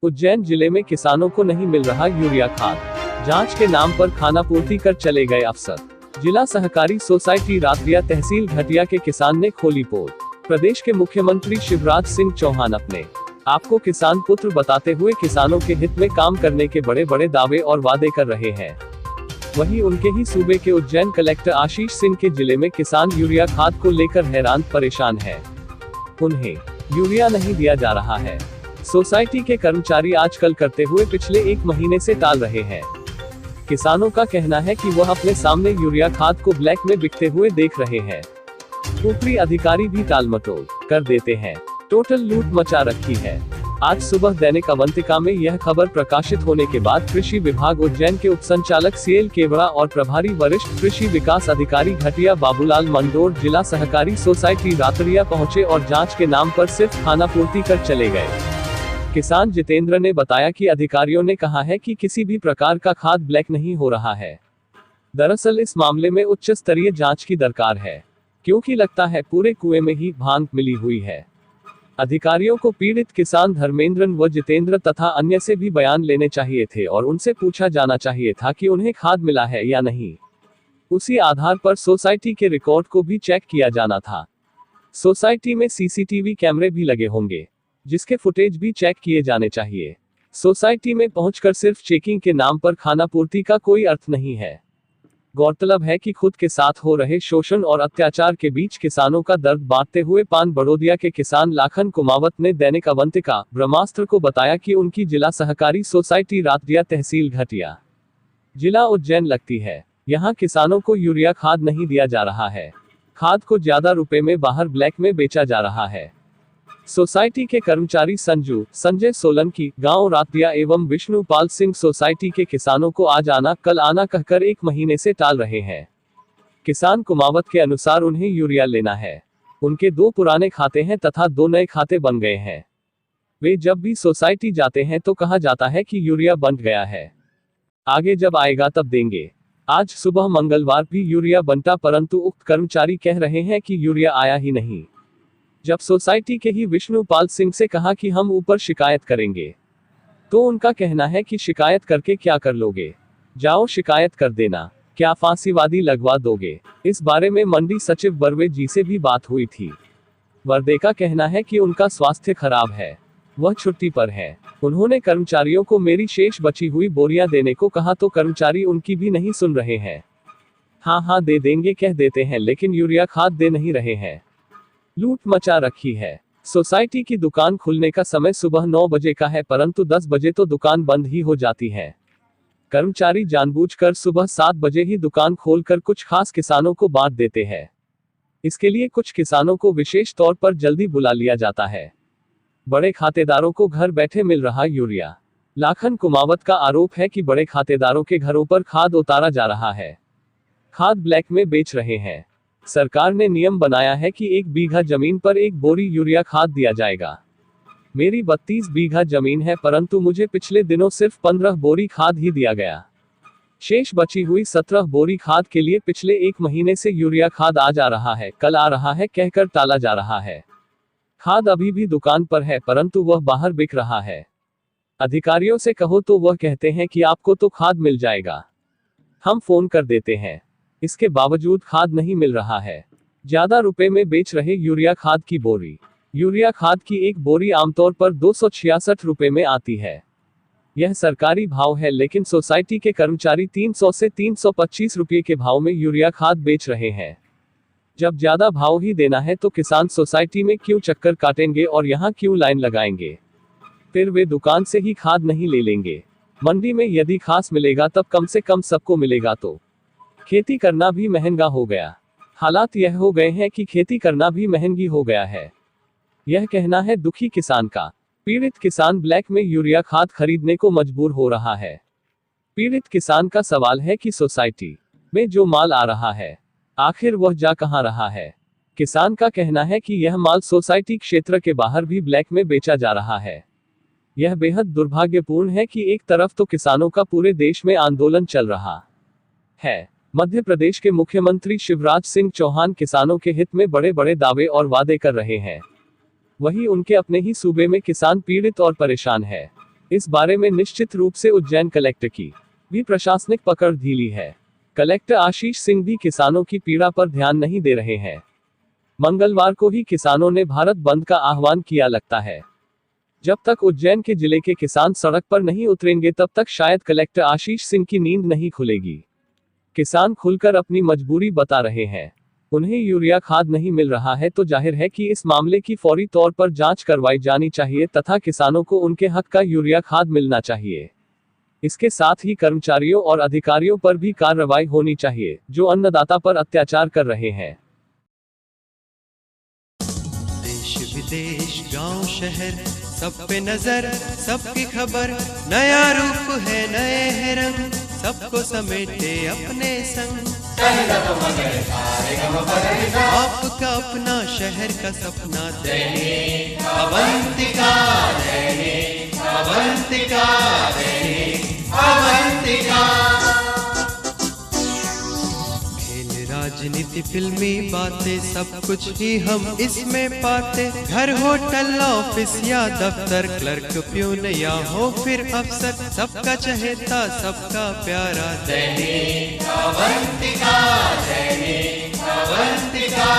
उज्जैन जिले में किसानों को नहीं मिल रहा यूरिया खाद। जांच के नाम पर खानापूर्ति कर चले गए अफसर। जिला सहकारी सोसाइटी रातरिया तहसील घटिया के किसान ने खोली पोल। प्रदेश के मुख्यमंत्री शिवराज सिंह चौहान अपने आपको किसान पुत्र बताते हुए किसानों के हित में काम करने के बड़े बड़े दावे और वादे कर रहे हैं। वहीं उनके ही सूबे के उज्जैन कलेक्टर आशीष सिंह के जिले में किसान यूरिया खाद को लेकर हैरान परेशान है। उन्हें यूरिया नहीं दिया जा रहा है। सोसाइटी के कर्मचारी आजकल करते हुए पिछले 1 महीने से टाल रहे हैं। किसानों का कहना है कि वह अपने सामने यूरिया खाद को ब्लैक में बिकते हुए देख रहे हैं। ऊपरी अधिकारी भी टालमटोल कर देते हैं। टोटल लूट मचा रखी है। आज सुबह दैनिक अवंतिका में यह खबर प्रकाशित होने के बाद कृषि विभाग उज्जैन के उपसंचालक सीएल केवड़ा और प्रभारी वरिष्ठ कृषि विकास अधिकारी घटिया बाबूलाल मंडोर जिला सहकारी सोसाइटी रातरिया पहुंचे और जांच के नाम पर सिर्फ खानापूर्ति कर चले गए। किसान जितेंद्र ने बताया कि अधिकारियों ने कहा है कि किसी भी प्रकार का खाद ब्लैक नहीं हो रहा है। दरअसल इस मामले में उच्च स्तरीय जांच की दरकार है, क्योंकि लगता है पूरे कुएं में ही भांग मिली हुई है। अधिकारियों को पीड़ित किसान धर्मेंद्रन व जितेंद्र तथा अन्य से भी बयान लेने चाहिए थे और उनसे पूछा जाना चाहिए था कि उन्हें खाद मिला है या नहीं। उसी आधार पर सोसाइटी के रिकॉर्ड को भी चेक किया जाना था। सोसाइटी में सीसीटीवी कैमरे भी लगे होंगे, जिसके फुटेज भी चेक किए जाने चाहिए। सोसाइटी में पहुंचकर सिर्फ चेकिंग के नाम पर खानापूर्ति का कोई अर्थ नहीं है। गौरतलब है कि खुद के साथ हो रहे शोषण और अत्याचार के बीच किसानों का दर्द बांटते हुए पान बड़ौदिया के किसान लाखन कुमावत ने दैनिक अवंतिका ब्रह्मास्त्र को बताया कि उनकी जिला सहकारी सोसाइटी रातरिया तहसील घटिया जिला उज्जैन लगती है। यहाँ किसानों को यूरिया खाद नहीं दिया जा रहा है। खाद को ज्यादा रुपए में बाहर ब्लैक में बेचा जा रहा है। सोसाइटी के कर्मचारी संजय सोलंकी गांव रातरिया एवं विष्णुपाल सिंह सोसाइटी के किसानों को आज आना कल आना कहकर 1 महीने से टाल रहे हैं। किसान कुमावत के अनुसार उन्हें यूरिया लेना है। उनके 2 पुराने खाते हैं तथा 2 नए खाते बन गए हैं। वे जब भी सोसाइटी जाते हैं तो कहा जाता है कि यूरिया बंट गया है, आगे जब आएगा तब देंगे। आज सुबह मंगलवार भी यूरिया बंटा, परंतु उक्त कर्मचारी कह रहे हैं कि यूरिया आया ही नहीं। जब सोसाइटी के ही विष्णुपाल सिंह से कहा कि हम ऊपर शिकायत करेंगे, तो उनका कहना है कि शिकायत करके क्या कर लोगे, जाओ शिकायत कर देना, क्या फांसीवादी लगवा दोगे। इस बारे में मंडी सचिव बर्वे जी से भी बात हुई थी। वर्दे का कहना है कि उनका स्वास्थ्य खराब है, वह छुट्टी पर है। उन्होंने कर्मचारियों को मेरी शेष बची हुई बोरियां देने को कहा तो कर्मचारी उनकी भी नहीं सुन रहे हैं। हाँ दे देंगे कह देते हैं, लेकिन यूरिया खाद दे नहीं रहे हैं। लूट मचा रखी है। सोसाइटी की दुकान खुलने का समय सुबह 9 बजे का है, परंतु 10 बजे तो दुकान बंद ही हो जाती है। कर्मचारी जानबूझकर सुबह 7 बजे ही दुकान खोलकर कुछ खास किसानों को बांट देते हैं। इसके लिए कुछ किसानों को विशेष तौर पर जल्दी बुला लिया जाता है। बड़े खातेदारों को घर बैठे मिल रहा यूरिया। लाखन कुमावत का आरोप है कि बड़े खातेदारों के घरों पर खाद उतारा जा रहा है, खाद ब्लैक में बेच रहे हैं। सरकार ने नियम बनाया है कि 1 बीघा जमीन पर 1 बोरी यूरिया खाद दिया जाएगा। मेरी 32 बीघा जमीन है, परंतु मुझे पिछले दिनों सिर्फ 15 बोरी खाद ही दिया गया। शेष बची हुई 17 बोरी खाद के लिए पिछले 1 महीने से यूरिया खाद आ जा रहा है, कल आ रहा है कहकर टाला जा रहा है। खाद अभी भी दुकान पर है, परंतु वह बाहर बिक रहा है। अधिकारियों से कहो तो वह कहते हैं कि आपको तो खाद मिल जाएगा, हम फोन कर देते हैं। इसके बावजूद खाद नहीं मिल रहा है। ज्यादा रुपए में बेच रहे यूरिया खाद की बोरी। यूरिया खाद की 1 बोरी आमतौर पर 266 रुपए में आती है। यह सरकारी भाव है, लेकिन सोसाइटी के कर्मचारी 300 से 325 रुपये के भाव में यूरिया खाद बेच रहे हैं। जब ज्यादा भाव ही देना है तो किसान सोसाइटी में क्यों चक्कर काटेंगे और यहाँ क्यों लाइन लगाएंगे। फिर वे दुकान से ही खाद नहीं ले लेंगे। मंडी में यदि खास मिलेगा तब कम से कम सबको मिलेगा। तो खेती करना भी महंगा हो गया। हालात यह हो गए हैं कि खेती करना भी महंगी हो गया है। यह कहना है दुखी किसान का। पीड़ित किसान ब्लैक में यूरिया खाद खरीदने को मजबूर हो रहा है। पीड़ित किसान का सवाल है कि सोसाइटी में जो माल आ रहा है, आखिर वह जा कहां रहा है। किसान का कहना है कि यह माल सोसाइटी क्षेत्र के बाहर भी ब्लैक में बेचा जा रहा है। यह बेहद दुर्भाग्यपूर्ण है कि एक तरफ तो किसानों का पूरे देश में आंदोलन चल रहा है, मध्य प्रदेश के मुख्यमंत्री शिवराज सिंह चौहान किसानों के हित में बड़े बड़े दावे और वादे कर रहे हैं, वहीं उनके अपने ही सूबे में किसान पीड़ित और परेशान है। इस बारे में निश्चित रूप से उज्जैन कलेक्टर की भी प्रशासनिक पकड़ ढीली है। कलेक्टर आशीष सिंह भी किसानों की पीड़ा पर ध्यान नहीं दे रहे हैं। मंगलवार को ही किसानों ने भारत बंद का आह्वान किया लगता है। जब तक उज्जैन के जिले के किसान सड़क पर नहीं उतरेंगे तब तक शायद कलेक्टर आशीष सिंह की नींद नहीं खुलेगी। किसान खुलकर अपनी मजबूरी बता रहे हैं। उन्हें यूरिया खाद नहीं मिल रहा है तो जाहिर है कि इस मामले की फौरी तौर पर जांच करवाई जानी चाहिए तथा किसानों को उनके हक का यूरिया खाद मिलना चाहिए। इसके साथ ही कर्मचारियों और अधिकारियों पर भी कार्रवाई होनी चाहिए जो अन्नदाता पर अत्याचार कर रहे हैं। देश विदेश गांव शहर सब पे नजर, सबकी खबर, नया रूप है नए है रंग, सबको समेटे अपने संग। आपका अपना शहर का सपना दैनिक अवंतिका, दैनिक अवंतिका, दैनिक अवंतिका। खेल राजनीति फिल्मी बातें सब कुछ ही हम इसमें पाते। घर होटल ऑफिस या दफ्तर, क्लर्क प्यून या हो फिर अफसर, सबका चहेता सबका प्यारा दैनिक अवंतिका, दैनिक अवंतिका।